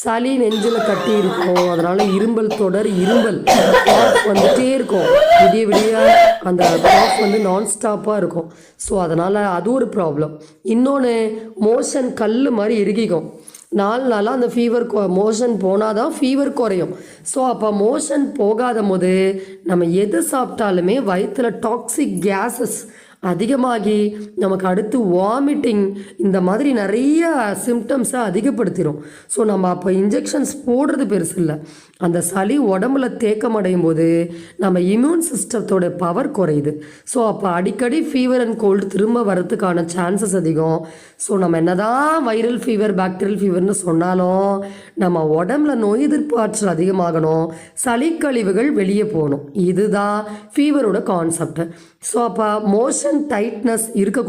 சளி நெஞ்சில் கட்டி இருக்கும், அதனால் இரும்பல் தொடர் இரும்பல் வந்துகிட்டே இருக்கும், விடிய விடிய அந்த காஃப் வந்து நான் ஸ்டாப்பாக இருக்கும். ஸோ அதனால் அது ஒரு ப்ராப்ளம். இன்னொன்று, மோஷன் கல் மாதிரி இறுகிக்கும். 4 நாளாக அந்த ஃபீவர் மோஷன் போனால் தான் ஃபீவர் குறையும். ஸோ அப்போ மோஷன் போகாத போது நம்ம எது சாப்பிட்டாலுமே வயிற்றில் டாக்ஸிக் கேஸஸ் அதிகமாகி நமக்கு அடுத்து வாமிட்டிங் இந்த மாதிரி நிறைய சிம்டம்ஸை அதிகப்படுத்திடும். ஸோ நம்ம அப்போ இன்ஜெக்ஷன்ஸ் போடுறது பெருசு இல்லை, அந்த சளி உடம்புல தேக்கம் அடையும் போது நம்ம இம்யூன் சிஸ்டத்தோட பவர் குறையுது. ஸோ அப்போ அடிக்கடி ஃபீவர் அண்ட் கோல்டு திரும்ப வரதுக்கான சான்சஸ் அதிகம். ஸோ நம்ம என்னதான் வைரல் ஃபீவர் பாக்டீரியல் ஃபீவர்னு சொன்னாலும் நம்ம உடம்புல நோய் எதிர்ப்பு ஆற்றல் அதிகமாகணும், சளி கழிவுகள் வெளியே போகணும். இதுதான் ஃபீவரோட கான்செப்ட். ஸோ அப்போ மோஷன் டைட்னஸ் இருக்கக்கூடாது.